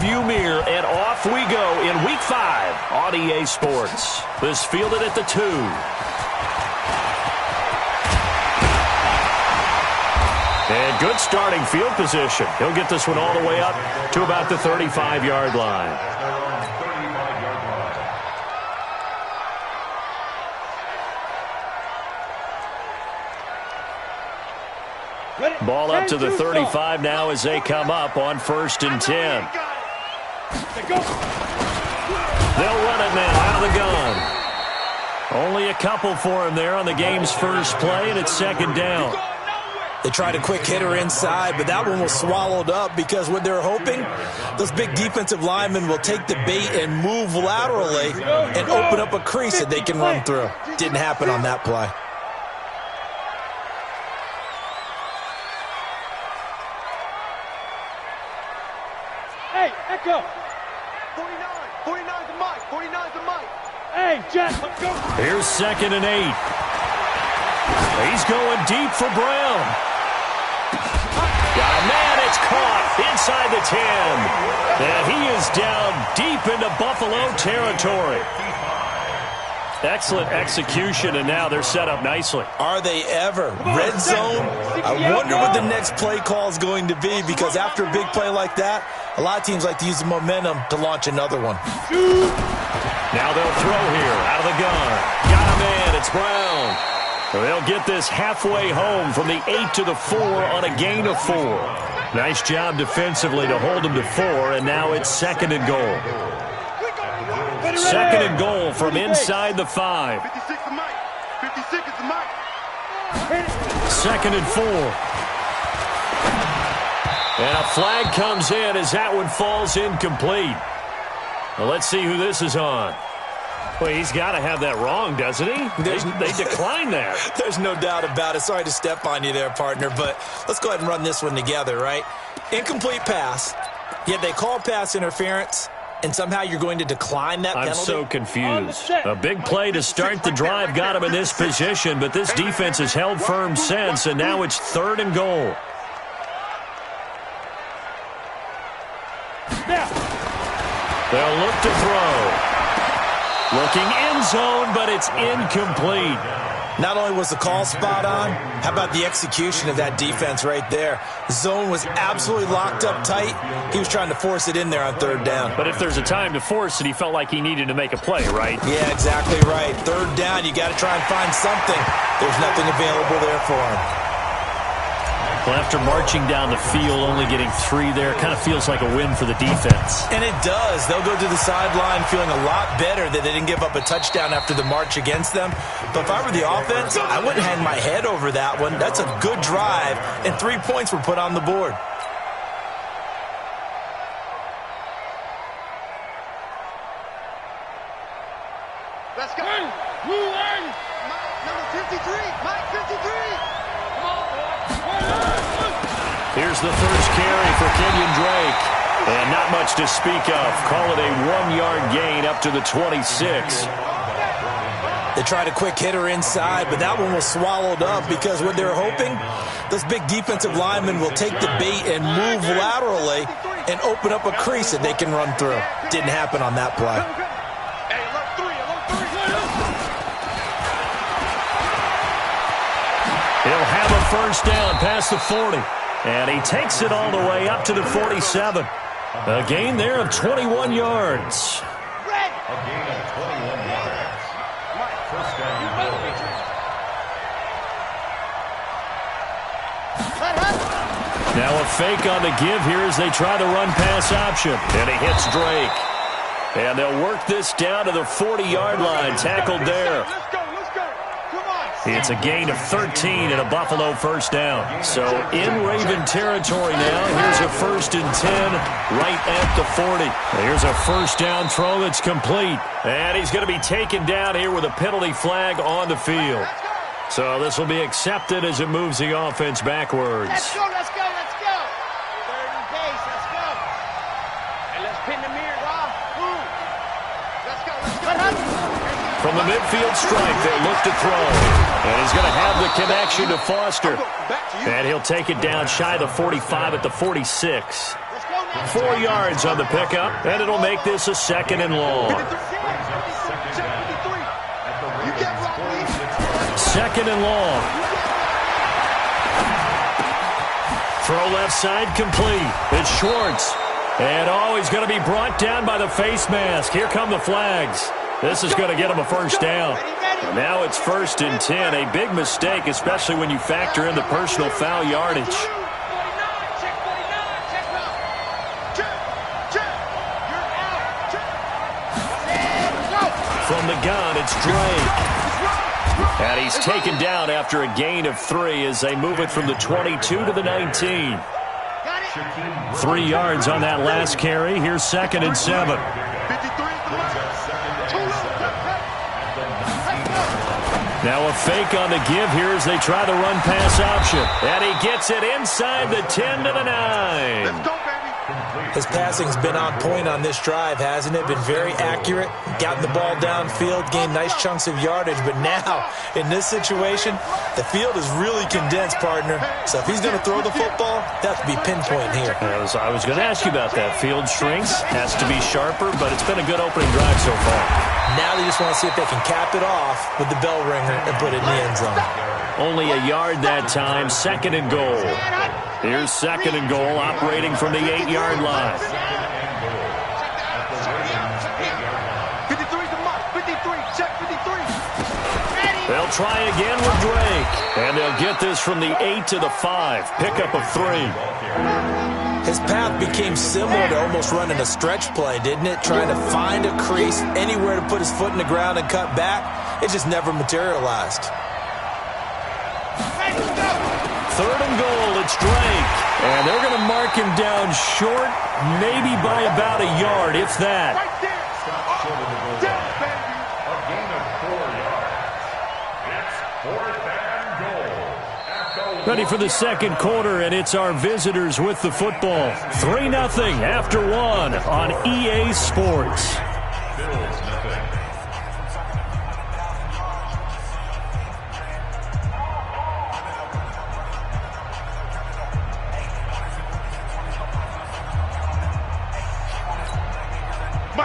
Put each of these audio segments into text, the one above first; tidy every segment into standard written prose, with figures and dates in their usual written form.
rearview mirror, and off we go in Week 5 on EA Sports. This fielded at the 2. And good starting field position. He'll get this one all the way up to about the 35-yard line. Ball up to the 35 now as they come up on 1st and 10. They'll run it now out of the gun. Only a couple for him there on the game's first play, and it's 2nd down. They tried a quick hitter inside, but that one was swallowed up because what they're hoping, those big defensive linemen will take the bait and move laterally and open up a crease that they can run through. Didn't happen on that play. Hey, Echo. 49's the mic. 49's the mic. Hey, Jack, let's go. Here's 2nd and 8. He's going deep for Brown. Got a man, it's caught inside the 10. And he is down deep into Buffalo territory. Excellent execution, and now they're set up nicely. Are they ever? Red zone? I wonder what the next play call is going to be, because after a big play like that, a lot of teams like to use the momentum to launch another one. Now they'll throw here out of the gun. Got a man, it's Brown. They'll get this halfway home from the 8 to the 4 on a gain of 4. Nice job defensively to hold them to 4, and now it's 2nd and goal. 2nd and goal from inside the 5. 56 the mic. 56 is the mic. 2nd and 4. And a flag comes in as that one falls incomplete. Well, let's see who this is on. Well, he's got to have that wrong, doesn't he? They declined that. There's no doubt about it. Sorry to step on you there, partner, but let's go ahead and run this one together, right? Incomplete pass, yet they call pass interference, and somehow you're going to decline that penalty? I'm so confused. A big play to start the drive got him in this position, but this defense has held firm since, and now it's 3rd and goal. They'll look to throw. Looking end zone, but it's incomplete. Not only was the call spot on, how about the execution of that defense right there? The zone was absolutely locked up tight. He was trying to force it in there on 3rd down. But if there's a time to force it, he felt like he needed to make a play, right? Yeah, exactly right. 3rd down, you got to try and find something. There's nothing available there for him. Well, after marching down the field, only getting 3 there, kind of feels like a win for the defense. And it does. They'll go to the sideline feeling a lot better that they didn't give up a touchdown after the march against them. But if I were the offense, I wouldn't hang my head over that one. That's a good drive, and 3 points were put on the board. Let's go. Number 53. Mike 53. Come on, boy. Here's the first carry for Kenyon Drake. And not much to speak of. Call it a 1-yard gain up to the 26. They tried a quick hitter inside, but that one was swallowed up because what they're hoping, those big defensive linemen will take the bait and move laterally and open up a crease that they can run through. Didn't happen on that play. He'll have a first down past the 40. And he takes it all the way up to the 47. A gain there of 21 yards. A gain of 21 yards. First down. Now a fake on the give here as they try the run-pass option. And he hits Drake. And they'll work this down to the 40-yard line. Tackled there. It's a gain of 13 and a Buffalo first down. So in Raven territory now. Here's a 1st and 10 right at the 40. Here's a first down throw that's complete. And he's going to be taken down here with a penalty flag on the field. So this will be accepted as it moves the offense backwards. Let's go, let's go, let's go. 30 base, let's go. And let's pin the mirror, Rob. Let's go, let's go. From the midfield stripe, they'll look to throw. And he's going to have the connection to Foster. And he'll take it down shy of the 45 at the 46. Let's go 4 yards on the pickup, and it'll make this a 2nd and long. 2nd and long. Throw left side complete. It's Schwartz. And he's going to be brought down by the face mask. Here come the flags. This is going to get him a first down. Now it's 1st and 10. A big mistake, especially when you factor in the personal foul yardage. From the gun, it's Drake. And he's taken down after a gain of 3 as they move it from the 22 to the 19. 3 yards on that last carry. Here's 2nd and 7. Now a fake on the give here as they try the run-pass option. And he gets it inside the 10 to the 9. Let's go, baby. His passing's been on point on this drive, hasn't it? Been very accurate, gotten the ball downfield, gained nice chunks of yardage. But now, in this situation, the field is really condensed, partner. So if he's going to throw the football, that has to be pinpoint here. I was going to ask you about that. Field shrinks, has to be sharper, but it's been a good opening drive so far. Now they just want to see if they can cap it off with the bell ringer and put it in the end zone. Only a yard that time, 2nd and goal. Here's 2nd and goal, operating from the 8-yard line. 53's the mark. 53. Check 53. They'll try again with Drake. And they'll get this from the 8 to the 5. Pickup of 3. His path became similar to almost running a stretch play, didn't it? Trying to find a crease, anywhere to put his foot in the ground and cut back. It just never materialized. 3rd and goal, it's Drake. And they're going to mark him down short, maybe by about a yard, if that. Right there. Down, baby. A gain of 4 yards. It's 4th and goal. Ready for the second quarter, and it's our visitors with the football. 3-0 after 1 on EA Sports.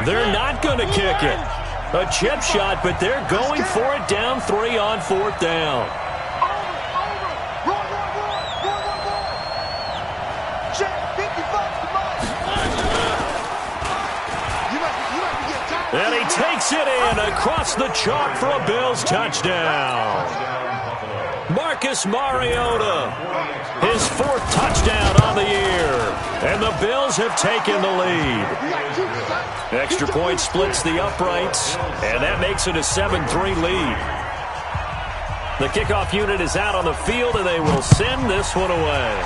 They're not going to kick it. A chip shot, but they're going for it down 3 on 4th down. And he takes it in across the chalk for a Bills touchdown. Marcus Mariota, his 4th touchdown on the year. And the Bills have taken the lead. Extra point splits the uprights, and that makes it a 7-3 lead. The kickoff unit is out on the field, and they will send this one away.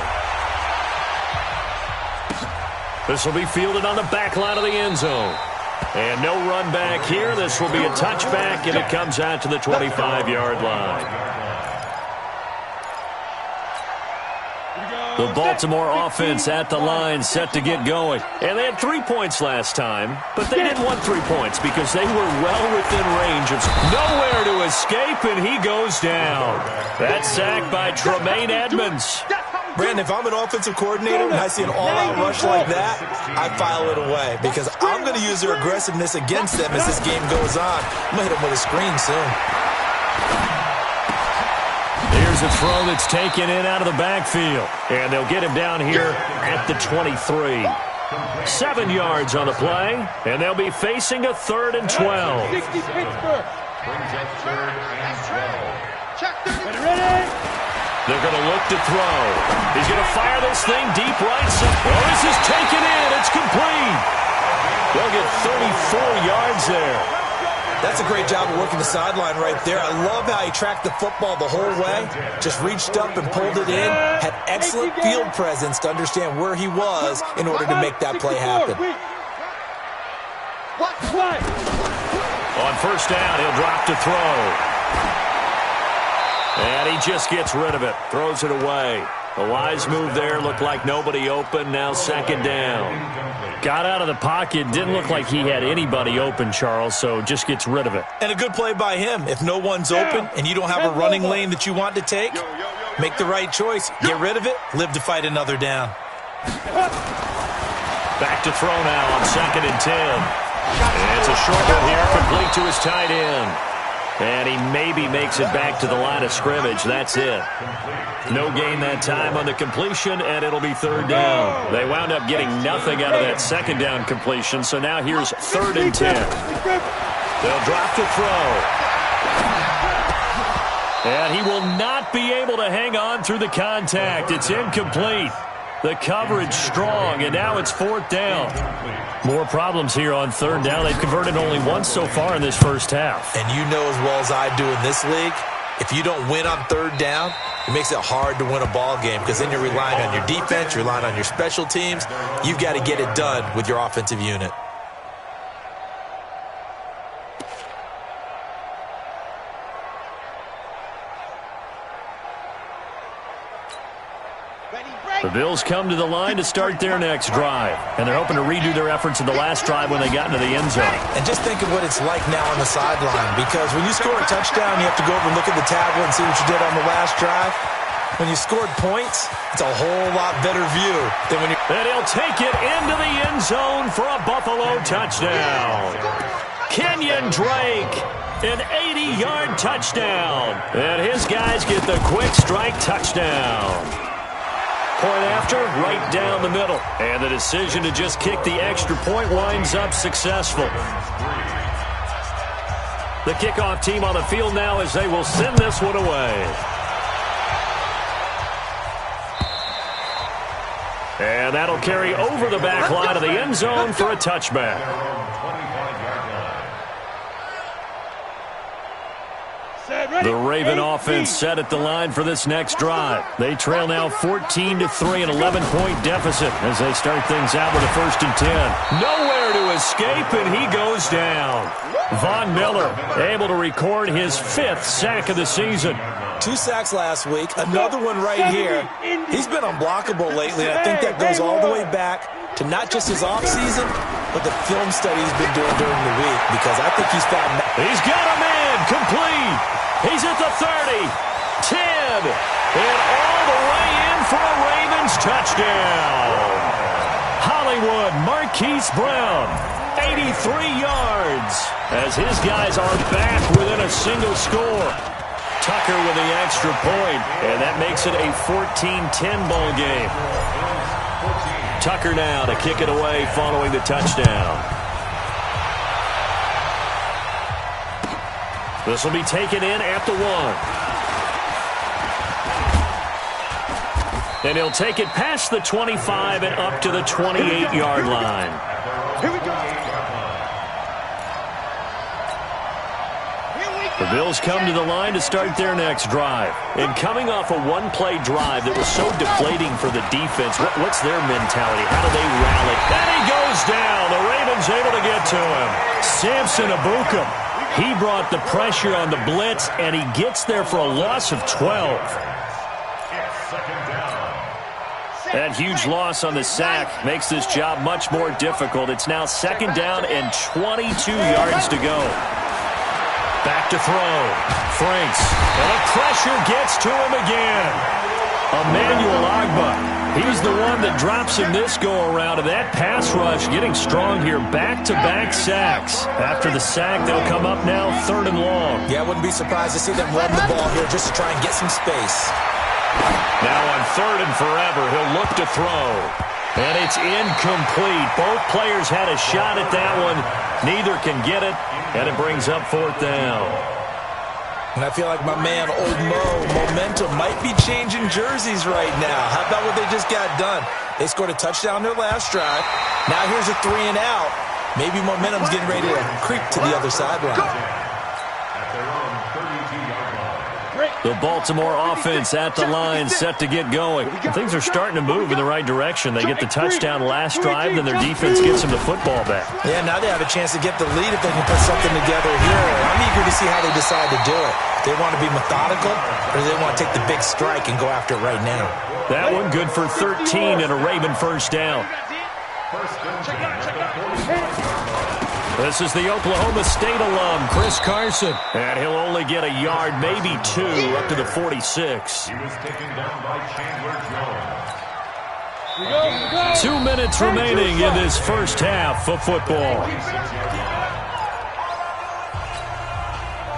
This will be fielded on the back line of the end zone. And no run back here. This will be a touchback, and it comes out to the 25-yard line. The Baltimore offense at the line, set to get going. And they had 3 points last time, but they didn't want 3 points because they were well within range of nowhere to escape, and he goes down. That sack by Tremaine Edmonds. Brandon, if I'm an offensive coordinator and I see an all-out rush like that, I file it away because I'm going to use their aggressiveness against them as this game goes on. I'm going to hit them with a screen soon. Here's a throw that's taken in out of the backfield. And they'll get him down here at the 23. 7 yards on the play, and they'll be facing a 3rd and 12. 60 Pittsburgh. Check 30. They're going to look to throw. He's going to fire this thing deep right side. Oh, this is taken in. It's complete. They'll get 34 yards there. That's a great job of working the sideline right there. I love how he tracked the football the whole way. Just reached up and pulled it in. Had excellent field presence to understand where he was in order to make that play happen. On 1st down, he'll drop to throw. And he just gets rid of it. Throws it away. A wise move there. Looked like nobody open. Now 2nd down. Got out of the pocket. Didn't look like he had anybody open, Charles, so just gets rid of it. And a good play by him. If no one's open and you don't have a running lane that you want to take, make the right choice. Get rid of it. Live to fight another down. Back to throw now on 2nd and 10. And it's a short one here, complete to his tight end. And he maybe makes it back to the line of scrimmage. That's it. No gain that time on the completion, and it'll be 3rd down. They wound up getting nothing out of that 2nd down completion, so now here's 3rd and 10. They'll drop to throw. And he will not be able to hang on through the contact. It's incomplete. The coverage strong, and now it's 4th down. More problems here on 3rd down. They've converted only once so far in this first half. And you know as well as I do in this league, if you don't win on 3rd down, it makes it hard to win a ball game because then you're relying on your defense, you're relying on your special teams. You've got to get it done with your offensive unit. The Bills come to the line to start their next drive, and they're hoping to redo their efforts in the last drive when they got into the end zone. And just think of what it's like now on the sideline, because when you score a touchdown, you have to go over and look at the tablet and see what you did on the last drive. When you scored points, it's a whole lot better view than when you... And he'll take it into the end zone for a Buffalo touchdown. Kenyon Drake, an 80-yard touchdown. And his guys get the quick strike touchdown. Point after, right down the middle. And the decision to just kick the extra point winds up successful. The kickoff team on the field now as they will send this one away. And that'll carry over the back line of the end zone for a touchback. The Raven offense set at the line for this next drive. They trail now 14-3, an 11-point deficit as they start things out with a 1st and 10. Nowhere to escape, and he goes down. Von Miller able to record his 5th sack of the season. 2 sacks last week, another one right here. He's been unblockable lately, and I think that goes all the way back to not just his offseason, but the film study he's been doing during the week, because I think he's found... He's got a man, complete. He's at the 30, 10, and all the way in for a Ravens touchdown. Hollywood Marquise Brown, 83 yards, as his guys are back within a single score. Tucker with the extra point, and that makes it a 14-10 ball game. Tucker now to kick it away following the touchdown. This will be taken in at the 1. And he'll take it past the 25 and up to the 28-yard line. Here we go. The Bills come to the line to start their next drive. And coming off a one-play drive that was so deflating for the defense, what's their mentality? How do they rally? And he goes down. The Ravens able to get to him. Samson Abuka. He brought the pressure on the blitz, and he gets there for a loss of 12. That huge loss on the sack makes this job much more difficult. It's now 2nd down and 22 yards to go. Back to throw. Franks. And the pressure gets to him again. Emmanuel Agba. He's the one that drops him this go-around, and that pass rush getting strong here. Back-to-back sacks. After the sack, they'll come up now 3rd and long. Yeah, I wouldn't be surprised to see them run the ball here just to try and get some space. Now on 3rd and forever, he'll look to throw. And it's incomplete. Both players had a shot at that one. Neither can get it, and it brings up 4th down. And I feel like my man, Old Mo, momentum might be changing jerseys right now. How about what they just got done? They scored a touchdown their last drive. Now here's a 3 and out. Maybe momentum's getting ready to creep to the other sideline. The Baltimore offense at the line, set to get going. Things are starting to move in the right direction. They get the touchdown last drive, then their defense gets them the football back. Yeah, now they have a chance to get the lead if they can put something together here. I'm eager to see how they decide to do it. They want to be methodical, or do they want to take the big strike and go after it right now? That one good for 13 and a Raven 1st down. This is the Oklahoma State alum, Chris Carson. And he'll only get a yard, maybe 2, up to the 46. Let's 2 minutes remaining in this first half of football.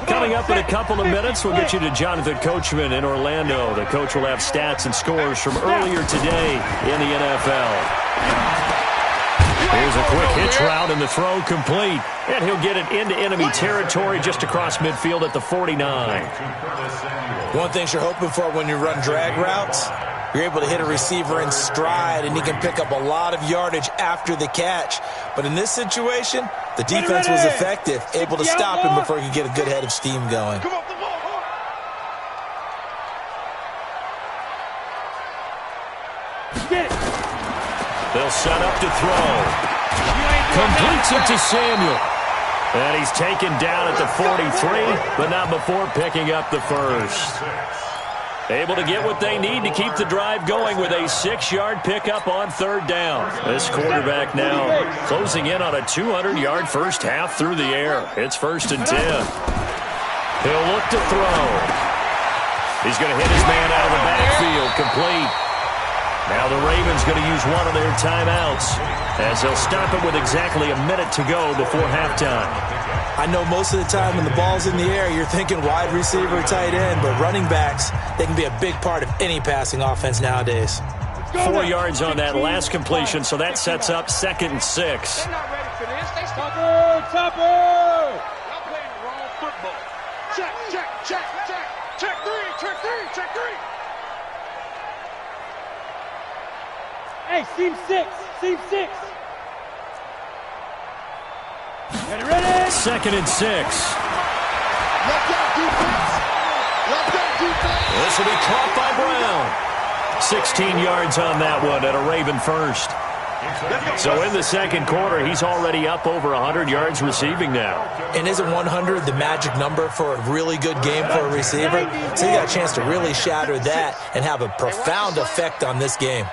Coming up in a couple of minutes, we'll get you to Jonathan Coachman in Orlando. The coach will have stats and scores from earlier today in the NFL. Here's a quick hitch route and the throw complete. And he'll get it into enemy territory just across midfield at the 49. One thing you're hoping for when you run drag routes, you're able to hit a receiver in stride, and he can pick up a lot of yardage after the catch. But in this situation, the defense was effective, able to stop him before he could get a good head of steam going. They'll set up to throw. Completes it to Samuel. And he's taken down at the 43, but not before picking up the first. Able to get what they need to keep the drive going with a 6-yard pickup on third down. This quarterback now closing in on a 200-yard first half through the air. It's 1st and 10. He'll look to throw. He's going to hit his man out of the backfield, complete. Now the Ravens going to use one of their timeouts as they'll stop it with exactly a minute to go before halftime. I know most of the time when the ball's in the air, you're thinking wide receiver, tight end, but running backs, they can be a big part of any passing offense nowadays. 4 yards on that last completion, so that sets up 2nd and 6. They're not ready for this. They stop. Y'all playing the wrong football. Check. Check 3. Hey, seam 6. Ready? 2nd and 6. Left out defense. This will be caught by Brown. 16 yards on that one at a Raven first. So in the second quarter, he's already up over 100 yards receiving now. And isn't 100 the magic number for a really good game for a receiver? So you got a chance to really shatter that and have a profound effect on this game.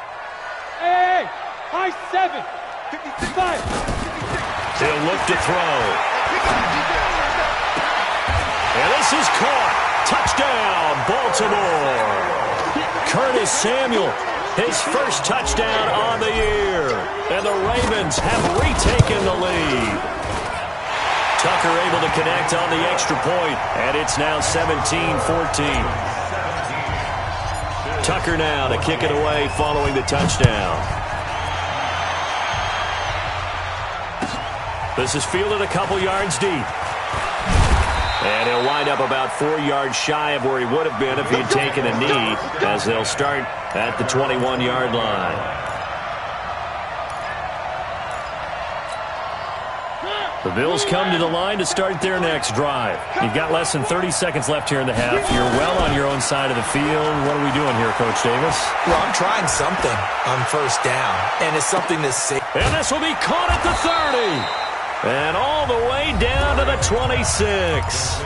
Hey, high 7. 55. He'll look to throw. And this is caught. Touchdown, Baltimore. Curtis Samuel, his first touchdown on the year. And the Ravens have retaken the lead. Tucker able to connect on the extra point, and it's now 17-14. Tucker now to kick it away following the touchdown. This is fielded a couple yards deep. And he'll wind up about 4 yards shy of where he would have been if he had taken a knee, as they'll start at the 21-yard line. The Bills come to the line to start their next drive. You've got less than 30 seconds left here in the half. You're well on your own side of the field. What are we doing here, Coach Davis? Well, I'm trying something on first down, and it's something that's safe. And this will be caught at the 30. And all the way down to the 26.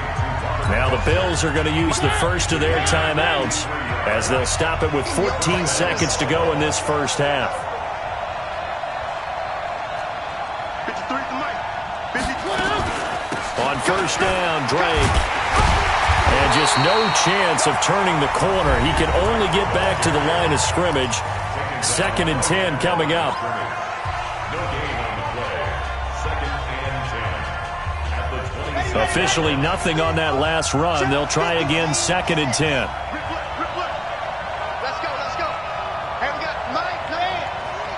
Now the Bills are going to use the first of their timeouts as they'll stop it with 14 seconds to go in this first half. On first down, Drake. And just no chance of turning the corner. He can only get back to the line of scrimmage. 2nd and 10 coming up. Officially nothing on that last run. They'll try again, 2nd and 10. Let's go. Hey, we got Mike Grant.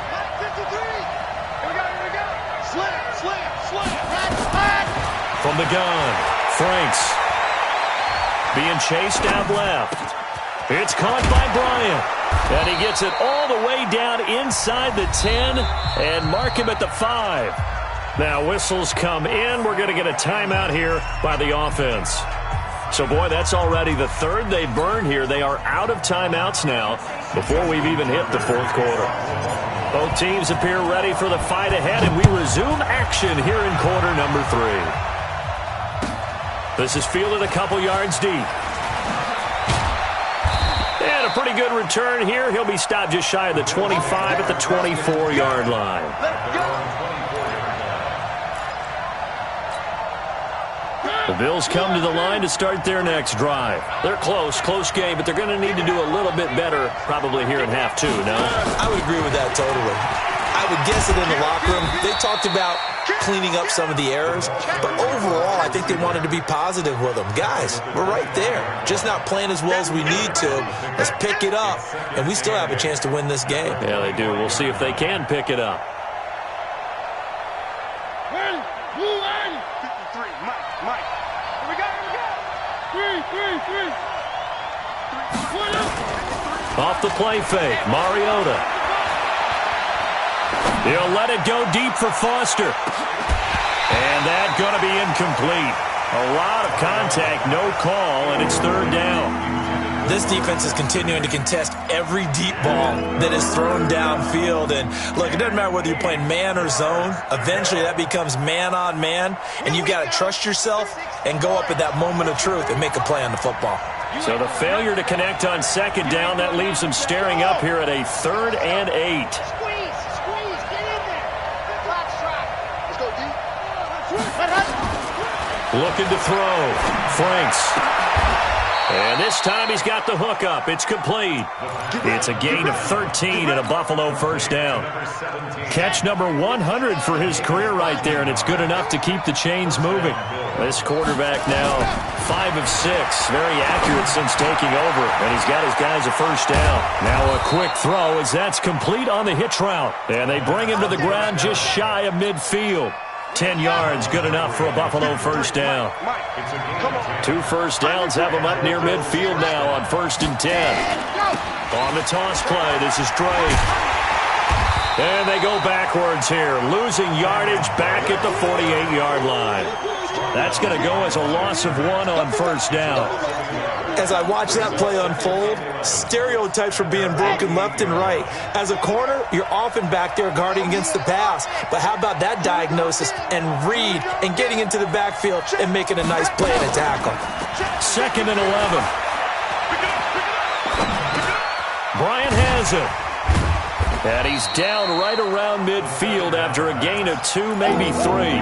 Mike 53. Here we go. Slam. From the gun, Franks being chased out left. It's caught by Bryant. And he gets it all the way down inside the 10 and mark him at the 5. Now whistles come in. We're going to get a timeout here by the offense. So, boy, that's already the third they burned here. They are out of timeouts now before we've even hit the fourth quarter. Both teams appear ready for the fight ahead, and we resume action here in quarter number 3. This is fielded a couple yards deep. And a pretty good return here. He'll be stopped just shy of the 25 at the 24-yard line. Let's go. The Bills come to the line to start their next drive. They're close game, but they're going to need to do a little bit better probably here in half two, no? I would agree with that totally. I would guess it in the locker room. They talked about cleaning up some of the errors, but overall, I think they wanted to be positive with them. Guys, we're right there. Just not playing as well as we need to. Let's pick it up, and we still have a chance to win this game. Yeah, they do. We'll see if they can pick it up. Off the play fake, Mariota. He'll let it go deep for Foster. And that's going to be incomplete. A lot of contact, no call, and it's third down. This defense is continuing to contest every deep ball that is thrown downfield. And, look, it doesn't matter whether you're playing man or zone. Eventually, that becomes man-on-man, and you've got to trust yourself and go up at that moment of truth and make a play on the football. So the failure to connect on second down, that leaves them staring up here at a 3rd and 8. Squeeze, get in there. The clock's track. Let's go deep. Looking to throw. Franks. And this time he's got the hook up. It's complete. It's a gain of 13 and a Buffalo first down. Catch number 100 for his career right there, and it's good enough to keep the chains moving. This quarterback now 5 of 6. Very accurate since taking over, and he's got his guys a first down. Now a quick throw as that's complete on the hitch route. And they bring him to the ground just shy of midfield. 10 yards, good enough for a Buffalo first down. 2 first downs have them up near midfield now on 1st and 10. On the toss play, this is Drake. And they go backwards here, losing yardage back at the 48-yard line. That's going to go as a loss of 1 on first down. As I watch that play unfold, stereotypes are being broken left and right. As a corner, you're often back there guarding against the pass. But how about that diagnosis and read and getting into the backfield and making a nice play and a tackle? 2nd and 11. Bryant has it. And he's down right around midfield after a gain of 2, maybe 3.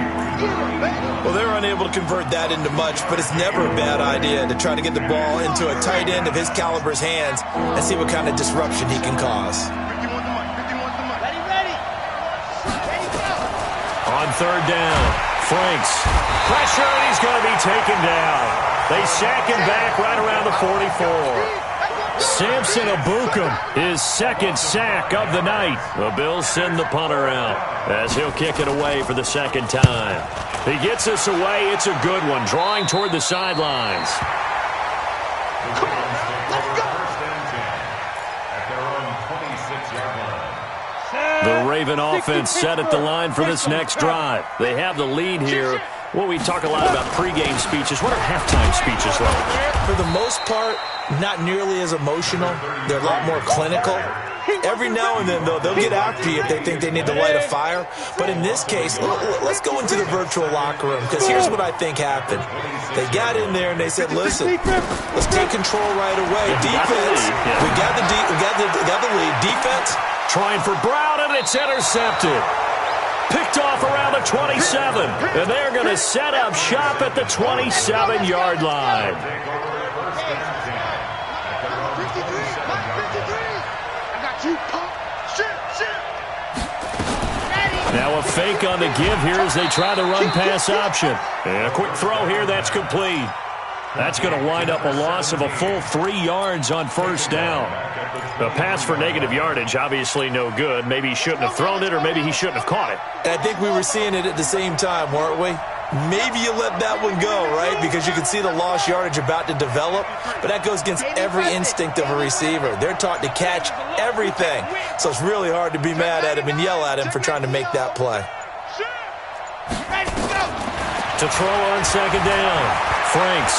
Well, they were unable to convert that into much, but it's never a bad idea to try to get the ball into a tight end of his caliber's hands and see what kind of disruption he can cause. Ready. On 3rd down, Franks. Pressure, and he's going to be taken down. They sack him back right around the 44. Samson Abukum, his 2nd sack of the night. The Bills send the punter out as he'll kick it away for the 2nd time. He gets this away. It's a good one, drawing toward the sidelines. The Raven offense set at the line for this next drive. They have the lead here. Well, we talk a lot about pregame speeches. What are halftime speeches like? For the most part, not nearly as emotional. They're a lot more clinical. Every now and then, though, they'll get after you if they think they need to light a fire. But in this case, let's go into the virtual locker room, because here's what I think happened. They got in there and they said, listen, let's take control right away. Defense, we got the lead. Defense. Trying for Brown, and it's intercepted. Picked off around the 27, and they're going to set up shop at the 27-yard line. Now a fake on the give here as they try the run-pass option. And a quick throw here, that's complete. That's going to wind up a loss of a full 3 yards on first down. The pass for negative yardage, obviously no good. Maybe he shouldn't have thrown it, or maybe he shouldn't have caught it. I think we were seeing it at the same time, weren't we? Maybe you let that one go, right? Because you can see the lost yardage about to develop. But that goes against every instinct of a receiver. They're taught to catch everything. So it's really hard to be mad at him and yell at him for trying to make that play. To throw on 2nd down, Franks.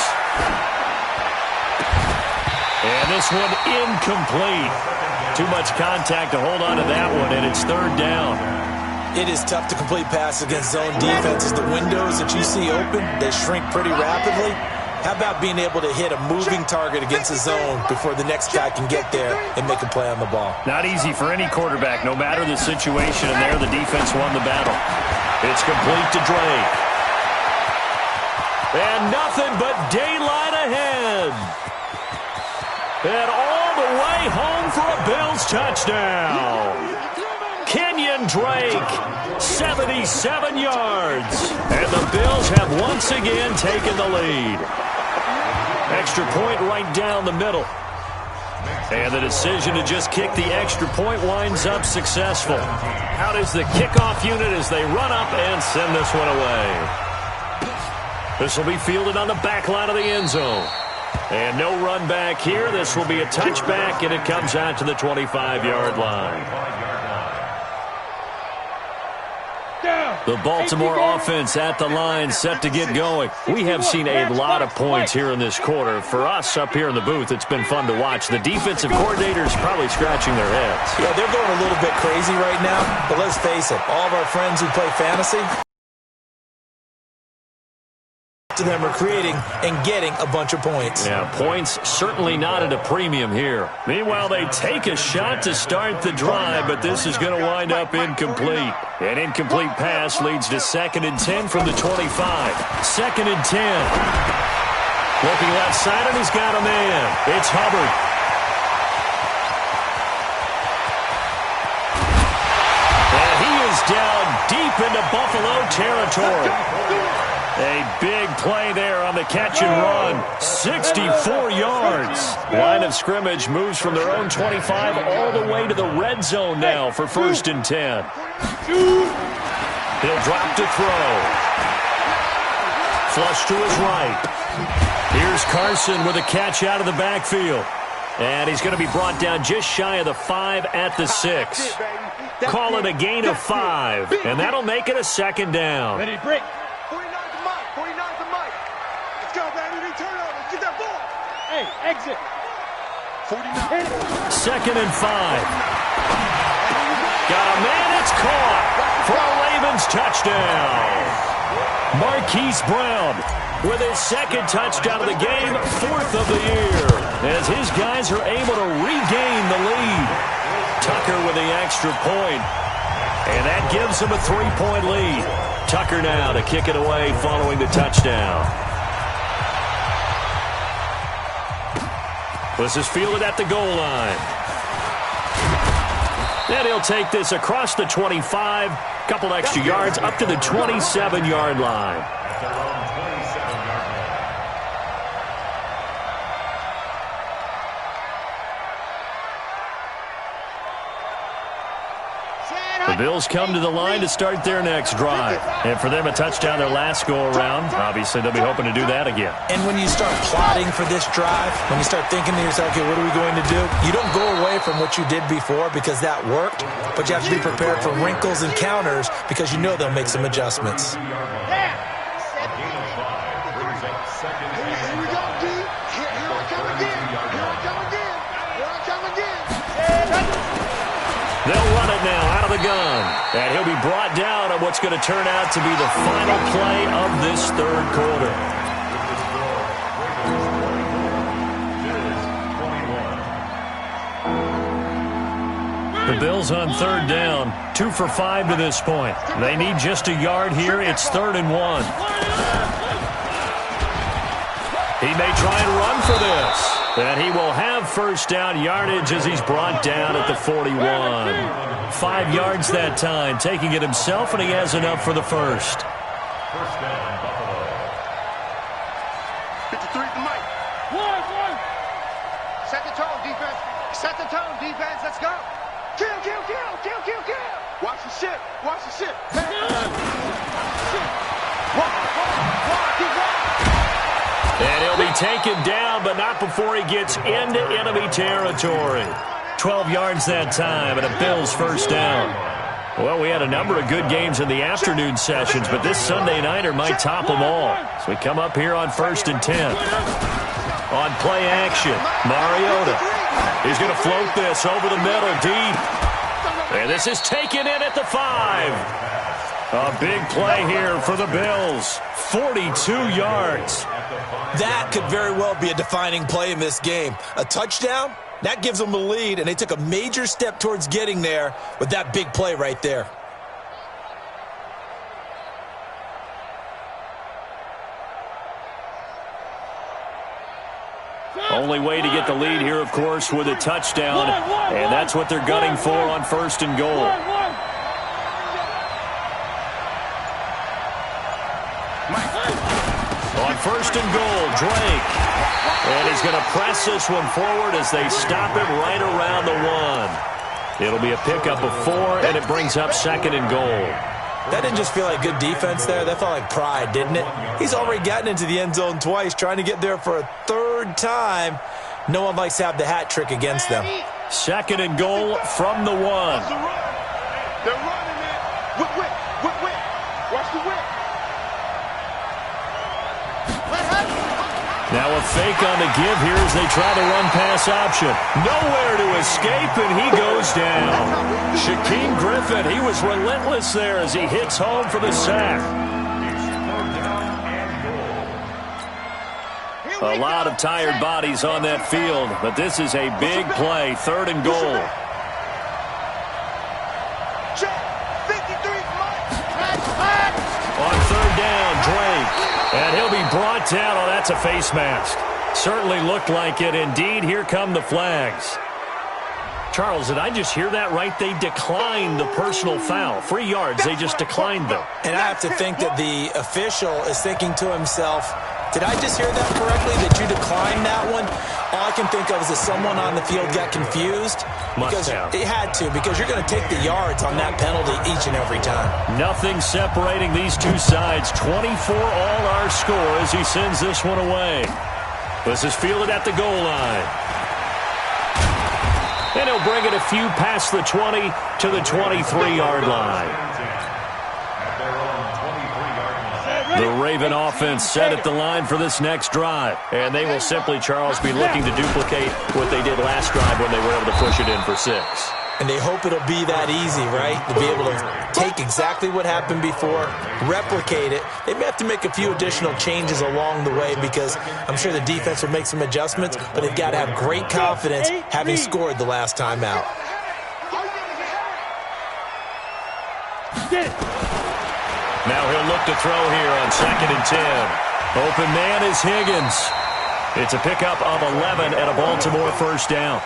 And this one incomplete. Too much contact to hold on to that one, and it's 3rd down. It is tough to complete passes against zone defenses. The windows that you see open, they shrink pretty rapidly. How about being able to hit a moving target against a zone before the next guy can get there and make a play on the ball? Not easy for any quarterback, no matter the situation, and there the defense won the battle. It's complete to Drake. And nothing but daylight ahead. And all the way home for a Bills touchdown. Kenyon Drake, 77 yards. And the Bills have once again taken the lead. Extra point right down the middle. And the decision to just kick the extra point winds up successful. Out is the kickoff unit as they run up and send this one away. This will be fielded on the back line of the end zone. And no run back here. This will be a touchback, and it comes out to the 25-yard line. The Baltimore offense at the line, set to get going. We have seen a lot of points here in this quarter. For us up here in the booth, it's been fun to watch. The defensive coordinators probably scratching their heads. Yeah, they're going a little bit crazy right now, but let's face it, all of our friends who play fantasy, to them are creating and getting a bunch of points. Yeah, points certainly not at a premium here. Meanwhile, they take a shot to start the drive, but this is going to wind up incomplete. An incomplete pass leads to 2nd and 10 from the 25. 2nd and 10. Looking left side, and he's got a man. It's Hubbard. And he is down deep into Buffalo territory. A big play there on the catch and run. 64 yards. Line of scrimmage moves from their own 25 all the way to the red zone now for 1st and 10. He'll drop to throw. Flush to his right. Here's Carson with a catch out of the backfield. And he's going to be brought down just shy of the 5 at the 6. Call it a gain of 5. And that'll make it a 2nd down. Ready, break. 49's the mic. Let's go, baby. We turn over. Get that ball. Hey, exit. 49. 2nd and 5. Got a man. It's caught for a Ravens touchdown. Marquise Brown with his 2nd touchdown of the game, 4th of the year, as his guys are able to regain the lead. Tucker with the extra point, and that gives him a 3-point lead. Tucker now to kick it away following the touchdown. This is fielded at the goal line. And he'll take this across the 25, couple extra yards up to the 27-yard line. The Bills come to the line to start their next drive. And for them, a touchdown their last go-around. Obviously, they'll be hoping to do that again. And when you start plotting for this drive, when you start thinking to yourself, okay, what are we going to do? You don't go away from what you did before because that worked, but you have to be prepared for wrinkles and counters because you know they'll make some adjustments. Here we go, D. Here I come again. Here I come again. Here I come again. They'll run it now out of the gun. And he'll be brought down on what's going to turn out to be the final play of this 3rd quarter. The Bills on 3rd down, 2 for 5 to this point. They need just a yard here. It's 3rd and 1. He may try and run for this. And he will have 1st down yardage as he's brought down at the 41. 5 yards that time, taking it himself, and he has enough for the 1st. 53 the mic. Set the tone, defense. Set the tone, defense. Let's go. Kill, kill, kill, kill, kill, kill. Watch the ship. Watch the ship. And he'll be taken down, but not before he gets into enemy territory. 12 yards that time, and a Bills 1st down. Well, we had a number of good games in the afternoon sessions, but this Sunday nighter might top them all. So we come up here on 1st and 10. On play action, Mariota. He's going to float this over the middle, deep. And this is taken in at the 5. A big play here for the Bills. 42 yards. That could very well be a defining play in this game. A touchdown, that gives them a lead, and they took a major step towards getting there with that big play right there. Only way to get the lead here, of course, with a touchdown. And that's what they're gunning for on 1st and goal. On 1st and goal, Drake. And he's going to press this one forward as they stop it right around the 1. It'll be a pickup of 4, and it brings up 2nd and goal. That didn't just feel like good defense there. That felt like pride, didn't it? He's already gotten into the end zone twice, trying to get there for a 3rd time. No one likes to have the hat trick against them. 2nd and goal from the 1. They're running it. Whip. Watch the whip. Now a fake on the give here as they try the run-pass option. Nowhere to escape, and he goes down. Shaquem Griffin, he was relentless there as he hits home for the sack. A lot of tired bodies on that field, but this is a big play, 3rd and goal. On 3rd down, Drake. And he'll be brought down. Oh, that's a face mask. Certainly looked like it. Indeed, here come the flags. Charles, did I just hear that right? They declined the personal foul. 3 yards, they just declined them. And I have to think that the official is thinking to himself, did I just hear that correctly, that you declined that one? All I can think of is that someone on the field got confused. Because it had to, because you're going to take the yards on that penalty each and every time. Nothing separating these two sides. 24 all our score as he sends this one away. This is fielded at the goal line. And he'll bring it a few past the 20 to the 23-yard line. The Raven offense set at the line for this next drive. And they will simply, Charles, be looking to duplicate what they did last drive when they were able to push it in for 6. And they hope it'll be that easy, right? To be able to take exactly what happened before, replicate it. They may have to make a few additional changes along the way because I'm sure the defense will make some adjustments, but they've got to have great confidence having scored the last time out. Now he'll look to throw here on 2nd and 10. Open man is Higgins. It's a pickup of 11 and a Baltimore 1st down.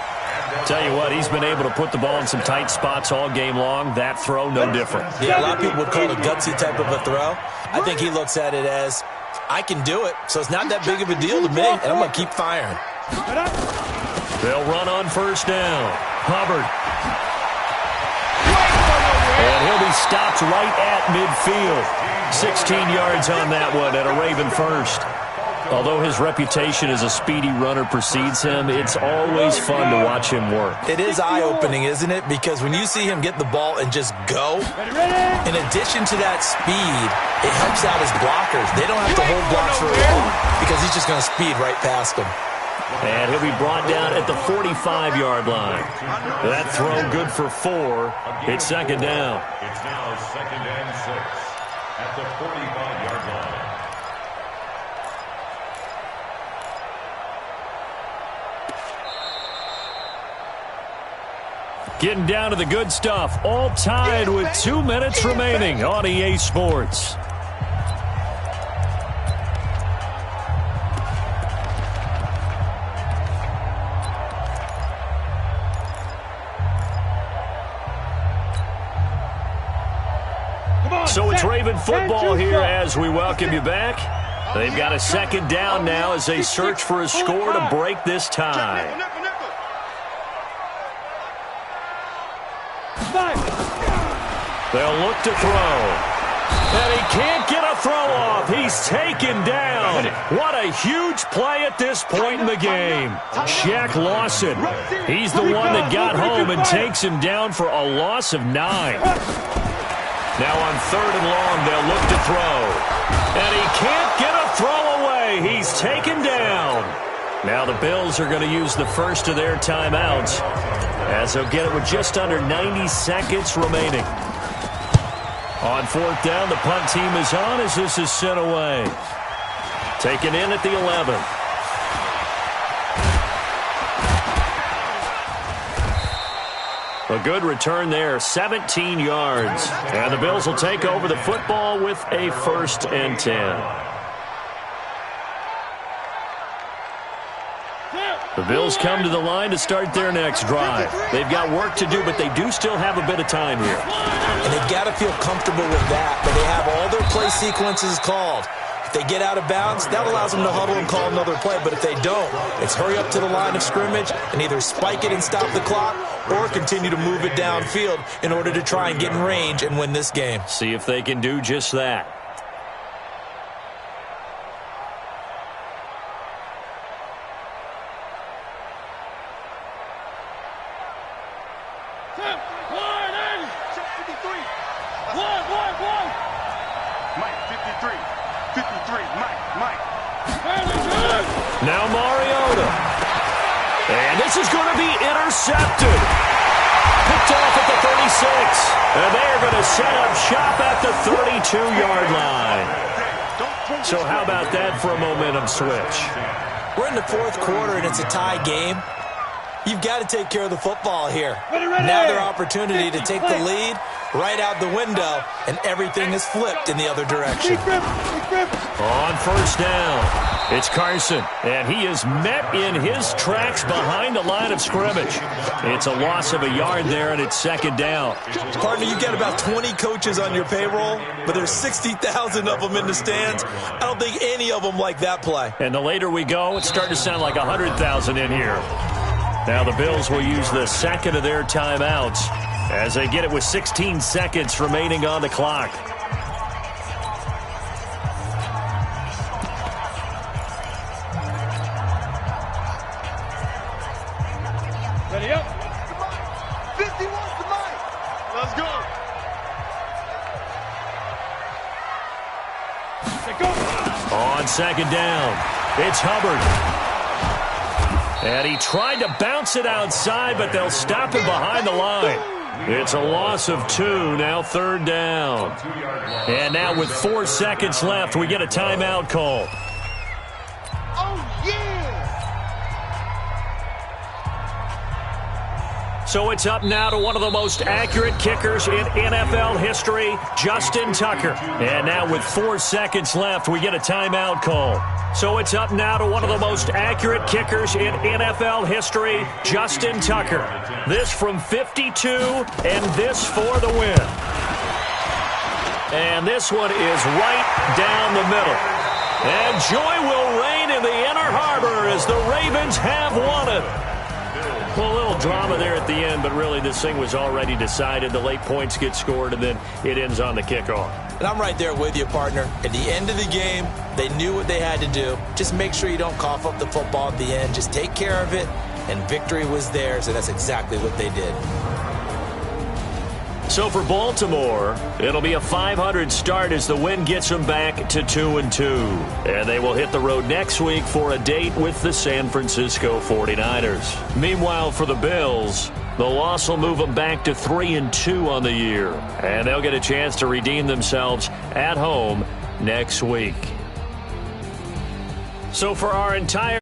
Tell you what, he's been able to put the ball in some tight spots all game long. That throw, no different. Yeah, a lot of people would call it a gutsy type of a throw. I think he looks at it as, I can do it, so it's not that big of a deal to me, and I'm going to keep firing. They'll run on 1st down. Hubbard. And he'll be stopped right at midfield. 16 yards on that one at a Raven 1st. Although his reputation as a speedy runner precedes him, it's always fun to watch him work. It is eye-opening, isn't it? Because when you see him get the ball and just go, in addition to that speed, it helps out his blockers. They don't have to hold blocks for long because he's just going to speed right past them. And he'll be brought down at the 45-yard line. That throw good for 4. It's 2nd down. It's now 2nd and 6 at the 45-yard line. Getting down to the good stuff. All tied with 2 minutes remaining on EA Sports. So it's Raven football here as we welcome you back. They've got a 2nd down now as they search for a score to break this tie. They'll look to throw. And he can't get a throw off. He's taken down. What a huge play at this point in the game. Shaq Lawson. He's the one that got home and takes him down for a loss of 9. Now on 3rd and long, they'll look to throw. And he can't get a throw away. He's taken down. Now the Bills are going to use the first of their timeouts as they'll get it with just under 90 seconds remaining. On 4th down, the punt team is on as this is sent away. Taken in at the 11. A good return there, 17 yards. And the Bills will take over the football with a 1st and 10. The Bills come to the line to start their next drive. They've got work to do, but they do still have a bit of time here. And they've got to feel comfortable with that they have all their play sequences called. If they get out of bounds, that allows them to huddle and call another play. But if they don't, it's hurry up to the line of scrimmage and either spike it and stop the clock or continue to move it downfield in order to try and get in range and win this game. See if they can do just that. Now Mariota. And this is going to be intercepted. Picked off at the 36. And they are going to set up shop at the 32-yard line. So how about that for a momentum switch? We're in the fourth quarter, and it's a tie game. You've got to take care of the football here. Now their opportunity to take the lead right out the window, and everything is flipped in the other direction. On first down, it's Carson, and he is met in his tracks behind the line of scrimmage. It's a loss of a yard there, and it's second down. Partner, you've got about 20 coaches on your payroll, but there's 60,000 of them in the stands. I don't think any of them like that play. And the later we go, it's starting to sound like 100,000 in here. Now the Bills will use the second of their timeouts as they get it with 16 seconds remaining on the clock. Ready up. 51 to Mike. Let's go. Let go. On second down, it's Hubbard. And he tried to bounce it outside, but they'll stop him behind the line. It's a loss of 2, now third down. And now with 4 seconds left, we get a timeout call. Oh, yeah. So it's up now to one of the most accurate kickers in NFL history, Justin Tucker. And now with 4 seconds left, we get a timeout call. So it's up now to one of the most accurate kickers in NFL history, Justin Tucker. This from 52, and this for the win. And this one is right down the middle. And joy will reign in the Inner Harbor as the Ravens have won it. Well, a little drama there at the end, but really this thing was already decided. The late points get scored, and then it ends on the kickoff. And I'm right there with you, partner. At the end of the game, they knew what they had to do. Just make sure you don't cough up the football at the end. Just take care of it, and victory was theirs, and that's exactly what they did. So for Baltimore, it'll be a 500 start as the win gets them back to 2-2. And they will hit the road next week for a date with the San Francisco 49ers. Meanwhile, for the Bills, the loss will move them back to 3-2 on the year. And they'll get a chance to redeem themselves at home next week. So for our entire